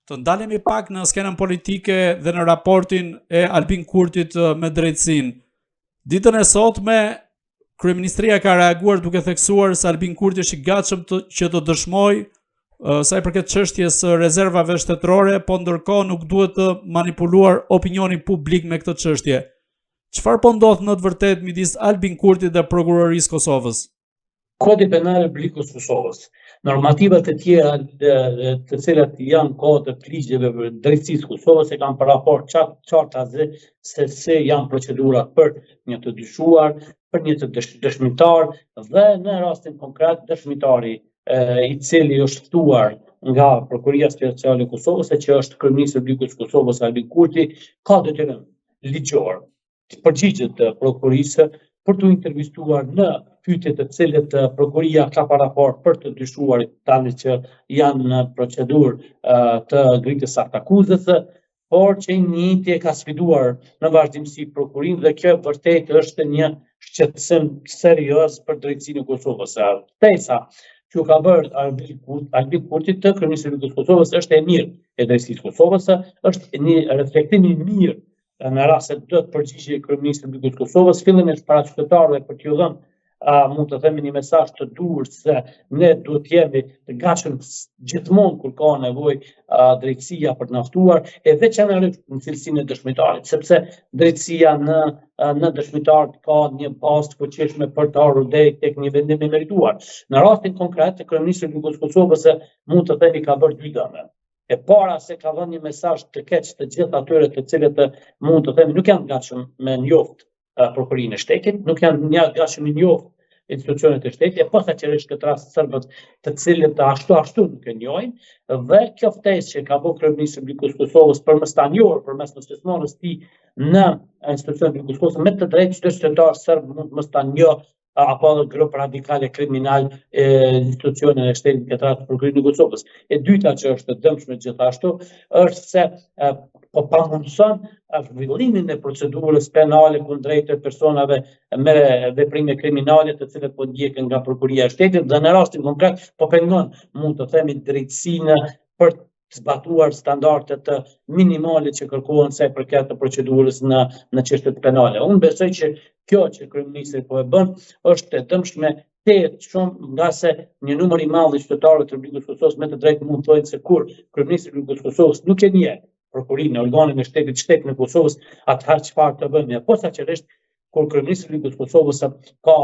Të ndalemi pak në skenën politike dhe në raportin e Albin Kurtit me drejtësinë. Ditën e sotme, Kryeministria ka reaguar duke theksuar se Albin Kurti është i gatshëm që të dëshmojë sa i përket çështjes së rezervave shtetërore, po ndërkohë nuk duhet të manipuluar opinionin publik me këtë çështje. Çfarë po ndodh në të vërtetë midis Albin Kurtit dhe prokurorisë Kosovës? Kodi penal i Republikës Kosovës, normativat e tjera të cilat janë kod të ligjeve për drejtësisë Kosovës e kanë për raport qartë se janë procedurat për një të dyshuar, për një të dëshmitar dhe në rastin konkret dëshmitari i cili është ftuar nga Prokuria Speciale e Kosovës, që është kryeministri i Republikës Kosovës Albin Kurti, ka detyrim ligjor të përgjigjet të prokurisë për të intervistuar në pyetje të cilët prokuria ka paraport për të dyshuarit tani që janë në procedurë të ngritjes së akuzës, por që njëti e ka sfiduar në vazhdimsi prokurinë dhe kjo vërtet është një shqetësim serioz për drejtësinë e Kosovës. Tesa që ka bërë Albin Kurti të kryeministri i Republikës Kosovës është e mirë e drejtësisë Kosovës, është një reflektim i mirë në rast se do të përgjigjë kryeministri i Republikës Kosovës, fillimisht para qytetarëve për t'ju dhënë mund të themi një mesazh të dur se ne duhet të jemi të gatshëm gjithmonë kur ka nevojë drejtësia për të na ftuar, e veçanërisht në cilësinë e dëshmitarit, sepse drejtësia në dëshmitar ka një bazë të fuqishme për të ardhur deri tek një vendim i merituar. Në rastin konkret, kryeministri i Republikës Kosovës mund të themi ka bërë dy dëme. E para se ka dhënë një mesazh të keq të gjithë atyre të cilët mund të themi nuk janë gatshëm me njoftë prokurinë e shtetit, nuk janë gatshëm me njoftë institucionet e shtetit, e posaçërisht këtë rast serbët të cilët ashtu nuk e njohin, dhe kjo ftesë që ka bërë kryeministri i Republikës Kosovës për mos ta njohur përmes nënshmërisë së tij në institucionet e Republikës Kosovës, me të drejtë çdo qytetar serb mund mos ta njohë apo edhe grup radikale kriminal institucionet e shtetit këtë rast prokurinë e Kosovës. E dyta që është e dëmshme gjithashtu është se po pamundson zhvillimin e procedurës penale kundrejt personave me veprime kriminale të cilët po ndjeken nga prokuria e shtetit dhe në rastin konkret po pengon mund të themi drejtësinë për të zbatuar standardet minimale që kërkohen sa i përket procedurës në çështjet penale. Unë besoj që kjo që kryeministri po e bën është e dëmshme shumë nga se një numër i madh i qytetarëve të Republikës Kosovës me të drejtë mund të thonë se kur kryeministri i Republikës Kosovës nuk e njeh prokurinë, organin e shtetit në Kosovës, atëherë çfarë të bëjmë? Posaçërisht kur kryeministri i Republikës Kosovës ka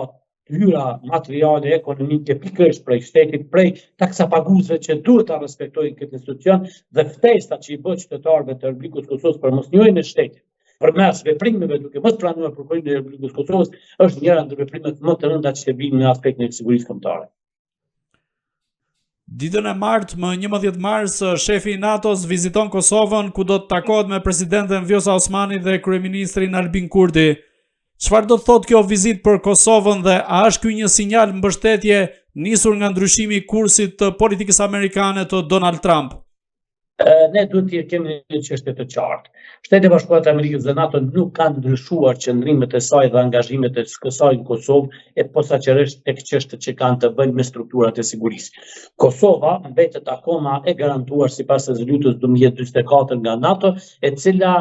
hyra materiale ekonomike pikërisht prej shtetit, prej taksapaguzëve që duhet ta respektojnë këtë institucion dhe ftesa që i bën qytetarëve të Republikës Kosovës për mosnjohjen e shtetit përmes veprimeve duke mos pranuar prokurinë e Republikës Kosovës është njëra ndër veprimet më të rënda që vijnë në aspektin e sigurisë kombëtare. Ditën e martë, më 11 mars, shefi i NATO-s viziton Kosovën ku do të takohet me presidenten Vjosa Osmani dhe kryeministrin Albin Kurti. Çfarë do të thotë kjo vizitë për Kosovën dhe a është ky një sinjal mbështetje nisur nga ndryshimi i kursit të politikës amerikane të Donald Trump? Ne duhet të kemi një çështje të qartë. Shtetet e Bashkuara të Amerikës dhe NATO nuk kanë ndryshuar qëndrimet e saj dhe angazhimet e saj në Kosovë, e posaçërisht tek çështjet që kanë të bëjnë me strukturat e sigurisë. Kosova mbetet akoma e garantuar sipas rezolutës 1244 nga NATO, e cila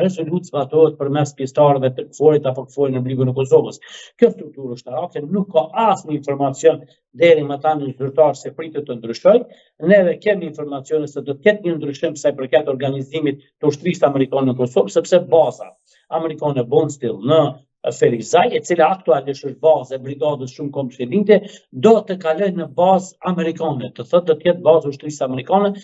rezolutë zbatohet përmes pjesëtarëve të KFOR-it apo KFOR-in në Republikën e Kosovës. Kjo strukturë ushtarake nuk ka asnjë informacion deri më tani zyrtar se pritet të ndryshojë. Neve kemi informacione se do të ketë një ndryshim sa i përket organizimit të ushtrisë amerikane në Kosovë, sepse baza amerikane Bondsteel në Ferizaj, e cila aktualisht është bazë e brigadës shumë kombështjellinte, do të kalojë në bazë amerikane, të thotë do të ketë bazë ushtrisë amerikane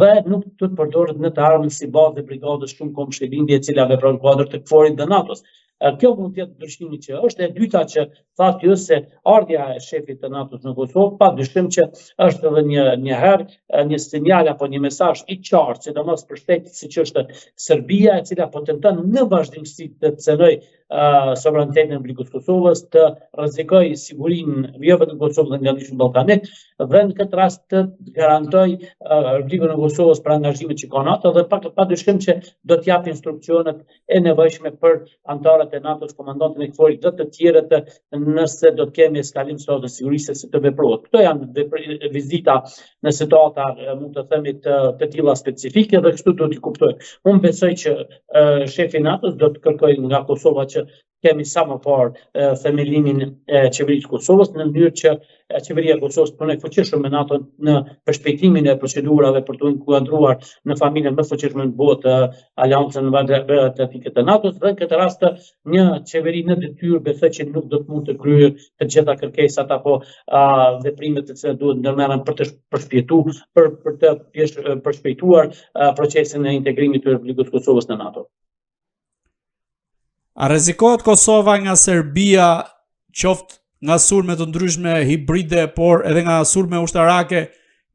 dhe nuk do të përdoret në të ardhmen si bazë e brigadës shumë kombështjellinte e cila vepron në kuadër të KFOR-it dhe NATO-s. Kjo mund të jetë ndryshimi që është. E dyta që thatë ju se ardhja e shefit të NATO-s në Kosovë, padyshim që është edhe një herë një sinjal apo një mesazh i qartë, sidomos për shtetet siç është Serbia, e cila po tenton në vazhdimsi të cenojë sovranitetin e Republikës Kosovës, të rrezikoj sigurinë jo vetëm Kosovës dhe nga Bashkimi Ballkanik, dhe në këtë rast të garantoj Republikën e Kosovës për angazhimet që ka NATO dhe padyshim që do të jap instruksionet e nevojshme për anëtarët e NATO-s, komandantin e KFOR-it dhe të tjerët nëse do të kemi eskalim të sigurisë se të veprohet. Këto janë vizita në situata mund të themi të tilla specifike dhe kështu do t'i kuptoj. Unë besoj që shefi NATO-s do të kërkoj nga Kosova që kemi sa më parë themelimin e qeverisë Kosovës në mënyrë që qeveria e Kosovës punoj fuqishëm me NATO në përshpejtimin e procedurave për të inkuadruar në familjen më fuqishme në botë aleancën atlantique të NATO-s dhe në këtë rast një qeveri në detyrë besoj që nuk do të mund të kryejë të gjitha kërkesat apo veprimet të cilat duhet ndërmerren për të përshpejtuar procesin e integrimit të Republikës Kosovës në NATO. A rrezikohet Kosova nga Serbia, qoftë nga sulme të ndryshme hibride, por edhe nga sulme ushtarake,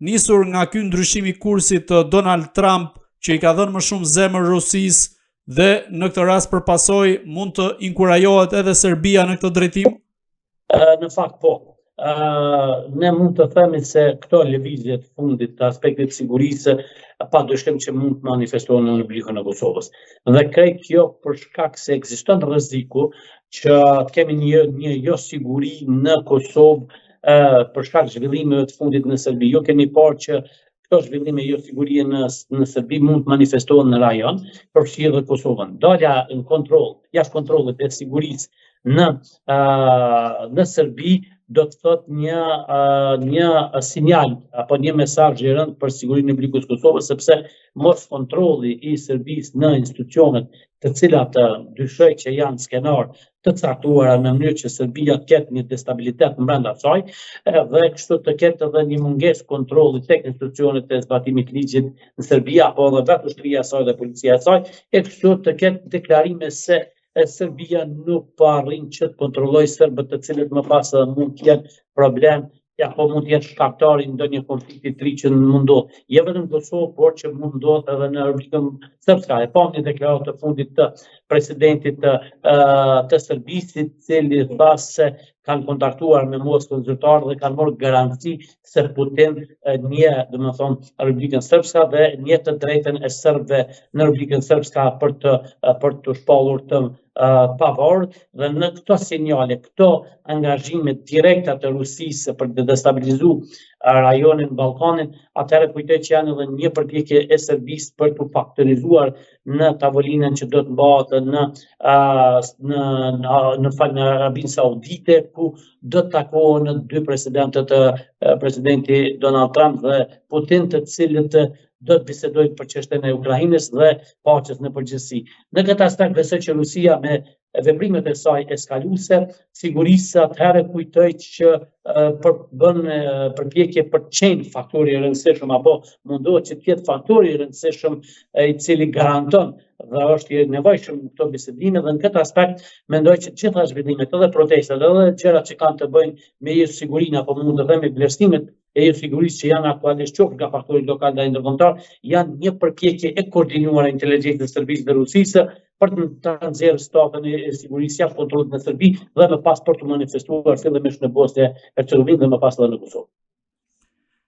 nisur nga ky ndryshim i kursit të Donald Trump, që i ka dhënë më shumë zemër Rusisë dhe në këtë rast për pasojë mund të inkurajohet edhe Serbia në këtë drejtim? Në fakt po. Ne mund të themi se këto lëvizje të fundit të aspektit sigurisë padyshim që mund të manifestohen në Republikën e Kosovës. Dhe krejt kjo për shkak se ekziston rreziku që kemi një jo siguri në Kosovë për shkak zhvillimeve të fundit në Serbi. Jo keni parë që këto zhvillime jo sigurie në Serbi mund të manifestohen në rajon, përfshirë dhe Kosovën. Dalja në kontroll, jashtë kontrollit të sigurisë në Serbi do të thot një sinjal apo një mesazh i rënd për sigurinë e Republikës Kosovës, sepse mos kontrolli i Serbisë në institucionet të cilat dyshoj që janë skenar të caktuara në mënyrë që Serbia të ketë një destabilitet brenda saj dhe kështu të ketë edhe një mungesë kontrolli tek institucionet e zbatimit të ligjit në Serbi apo edhe vetë ushtria e saj dhe policia e saj, e kështu të ketë deklarime se Serbia nuk po arrin që të kontrollojë serbët të cilët më pas mund të jenë problem apo mund të jenë shkaktari ndonjë konflikti të ri që mundot. Jo vetëm në Kosovë, por që mundot edhe në Republikën Srpska. E pam një deklaratë të fundit të presidentit të Serbisë, i cili tha se kanë kontaktuar me Moskën zyrtar dhe kanë marrë garanci se Putin nje, domethënë, Republikën Srpska dhe nje të drejtën e serbëve në Republikën Srpska për të shpallur të pavarur dhe në këto sinjale, këto angazhime direkta të Rusisë për të destabilizuar rajonin Ballkanin, atëherë kujtoj që janë edhe një përpjekje e Serbisë për të faktorizuar në tavolinën që do të bëhet në Arabinë Saudite, ku do të takohen dy presidentët, presidenti Donald Trump dhe Putin, të cilët do të bisedojnë për çështjen e Ukrainës dhe paqes në përgjithësi. Në këtë aspekt besoj që Rusia me veprimet e saj eskaluese, sigurisë atëherë kujtoj që bën përpjekje për të qenë faktori i rëndësishëm apo mundohet që të jetë faktori i rëndësishëm i cili garanton dhe është i nevojshëm këto bisedime dhe në këtë aspekt mendoj që gjitha zhvillimet edhe protestat edhe gjërat që kanë të bëjnë me sigurinë apo mund të themi vlerësimet e sigurisë që janë aktualisht qoftë nga faktori lokal dhe ndërkombëtar janë një përpjekje e koordinuar e inteligjencës së Serbisë dhe Rusisë për të nxjerrë statën e sigurisë jashtë kontrollit në Serbi dhe më pas për të manifestuar fillimisht në Bosnjë Hercegovinë dhe më pas edhe në Kosovë.